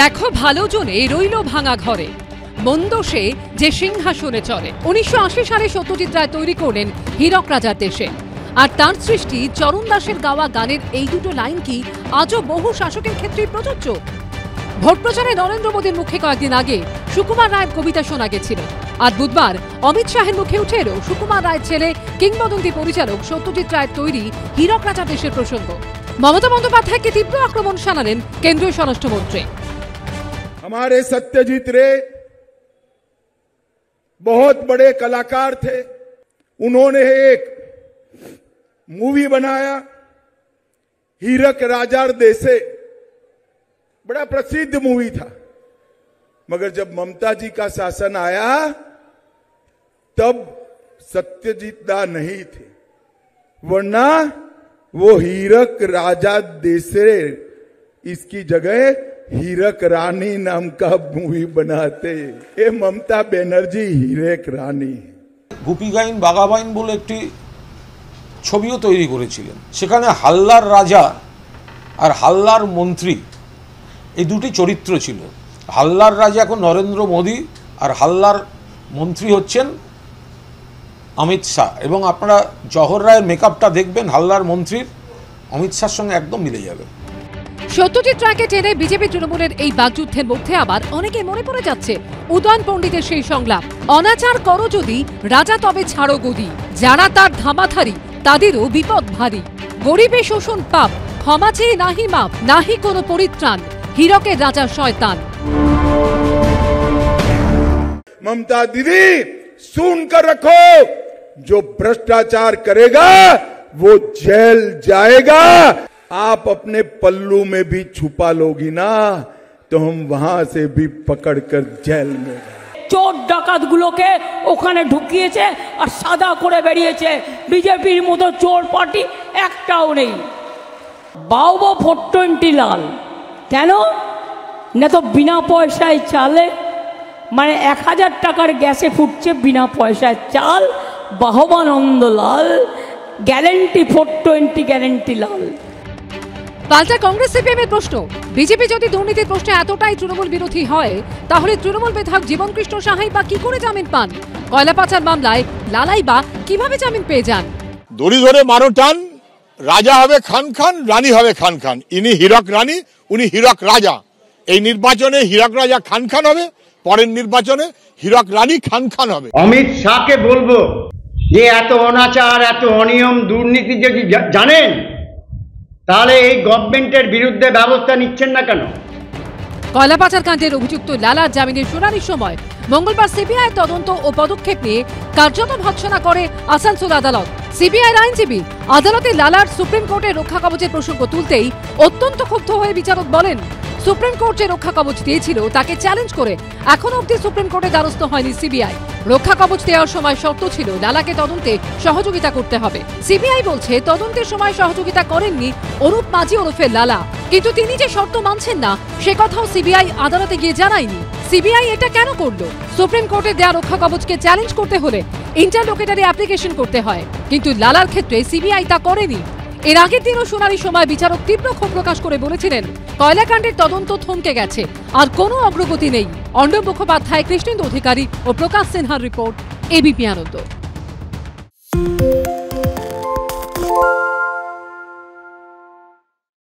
দেখো ভালো জনে রইল ভাঙা ঘরে, মন্দ সে যে সিংহাসনে চলে। 1980 সালে সত্যজিৎ রায় তৈরি করলেন হীরক রাজার দেশে, আর তার সৃষ্টি চরণ দাসের গাওয়া গানের এই দুটো লাইন কি আজও বহু শাসকের ক্ষেত্রেই প্রযোজ্য? ভোট প্রচারে নরেন্দ্র মোদীর মুখে কয়েকদিন আগে সুকুমার রায়ের কবিতা শোনা গেছিল, আর বুধবার অমিত শাহের মুখে উঠে এলো সুকুমার রায়ের ছেলে কিংবদন্তি পরিচালক সত্যজিৎ রায়ের তৈরি হীরক রাজার দেশের প্রসঙ্গ। মমতা বন্দ্যোপাধ্যায়কে তীব্র আক্রমণ শানালেন কেন্দ্রীয় স্বরাষ্ট্রমন্ত্রী। हमारे सत्यजीत रे बहुत बड़े कलाकार थे। उन्होंने एक मूवी बनाया हीरक राजार देसे, बड़ा प्रसिद्ध मूवी था। मगर जब ममता जी का शासन आया तब सत्यजीत दा नहीं थे, वरना वो हीरक राजा देसे इसकी जगह हीरक रानी नाम का मूवी बनाते। ये ममता बनर्जी हीरक रानी। গুপি গাইন বাগাবাইন বলে একটি ছবিও তৈরি করেছিলেন। সেখানে হাল্লার রাজা আর হাল্লার মন্ত্রী এই দুটি চরিত্র ছিল। হাল্লার রাজা এখন নরেন্দ্র মোদী, আর হাল্লার মন্ত্রী হচ্ছেন অমিত শাহ। এবং আপনারা জহর রায়ের মেকআপটা দেখবেন হাল্লার মন্ত্রীর অমিত শাহর সঙ্গে একদম মিলে যাবে। সত্যজিৎ রায়কে টেনে বিজেপি তৃণমূলের এই বাকযুদ্ধের মধ্যে আবার অনেকে মনে পড়ে যাচ্ছে উদয়ন পণ্ডিতের সেই সংলাপ, অনাচার করো যদি রাজা তবে ছাড়ো গদি, যারা তার ধামাধারী তাদেরও বিপদ ভারী, গরিবে শোষণ পাপ, ক্ষমা চেয়ে নাহি মাপ, নাহি কোনো পরিত্রাণ, হীরকের রাজা শয়তান। ममता दीदी सुन कर रखो, जो भ्रष्टाचार करेगा वो जेल जाएगा। आप अपने पल्लू में भी छुपा लोगी ना तो हम वहां से भी पकड़कर जेल में। চোর ডাকাতগুলোকে ওখানে ঢুকিয়েছে আর সাদা করে বেরিয়েছে। বিজেপির মতো চোর পার্টি একটাও নেই। বাউবা 420 লাল কেন না, তো বিনা পয়সায় চালে, মানে 1000 টাকার গ্যাসে ফুটছে বিনা পয়সায় চাল। বাহবানন্দ লাল গ্যারেন্টি, 420 গ্যারেন্টি লাল। পাল্টা কংগ্রেস সিপিএমের প্রশ্ন, বিজেপি যদি দুর্নীতির প্রশ্নে এতটাই তৃণমূল বিরোধী হয় তাহলে তৃণমূল বিধায়ক জীবনকৃষ্ণ সাহাই বা কি করে জামিন পান? কয়লা পাচার মামলায় লালাই বা কিভাবে জামিন পেয়ে যান? দড়ি ধরে মারো টান, রাজা হবে খান খান, রানী হবে খান খান। ইনি হীরক রানী, উনি হীরক রাজা। এই নির্বাচনে হীরক রাজা খান খান হবে, পরের নির্বাচনে হীরক রানী খান খান হবে। অমিত শাহকে বলবো যে এত অনাচার, এত অনিয়ম, দুর্নীতি যদি জানেন তাহলে এই গভর্নমেন্টের বিরুদ্ধে ব্যবস্থা নিচ্ছেন না কেন? কয়লা পাচার কাণ্ডের অভিযুক্ত লালার জামিনের শুনানির সময় মঙ্গলবার সিবিআই তদন্ত ও পদক্ষেপ নিয়ে কার্যত ভৎসনা করে আসানসোল আদালত। সিবিআইর আইনজীবী আদালতে লালার সুপ্রিম কোর্টের রক্ষা কবচের প্রসঙ্গ তুলতেই অত্যন্ত ক্ষুব্ধ হয়ে বিচারক বলেন, সুপ্রিম কোর্ট যে রক্ষা কবচ দিয়েছিল তাকে চ্যালেঞ্জ করে এখনো অব্দি সুপ্রিম কোর্টে দ্বারস্থ হয়নি সিবিআই। রক্ষা কবচ দেওয়ার সময় শর্ত ছিল লালাকে তদন্তে সহযোগিতা করতে হবে। সিবিআই বলছে তদন্তের সময় সহযোগিতা করেননি অরূপ মাঝি ওরফে লালা, কিন্তু তিনি যে শর্ত মানছেন না সে কথাও সিবিআই আদালতে গিয়ে জানায়নি। সিবিআই এটা কেন করলো? সুপ্রিম কোর্টে দেওয়া রক্ষা কবচকে চ্যালেঞ্জ করতে হলে ইন্টারলোকেটরি অ্যাপ্লিকেশন করতে হয়, কিন্তু লালার ক্ষেত্রে সিবিআই তা করেনি। এর আগের দিনও শুনানির সময় বিচারক তীব্র ক্ষোভ প্রকাশ করে বলেছিলেন কয়লাকাণ্ডের তদন্ত থমকে গেছে, আর কোনো অগ্রগতি নেই। অর্ণব মুখোপাধ্যায়, কৃষ্ণেন্দু অধিকারী ও প্রকাশ সিনহার রিপোর্ট, এবিপি আনন্দ।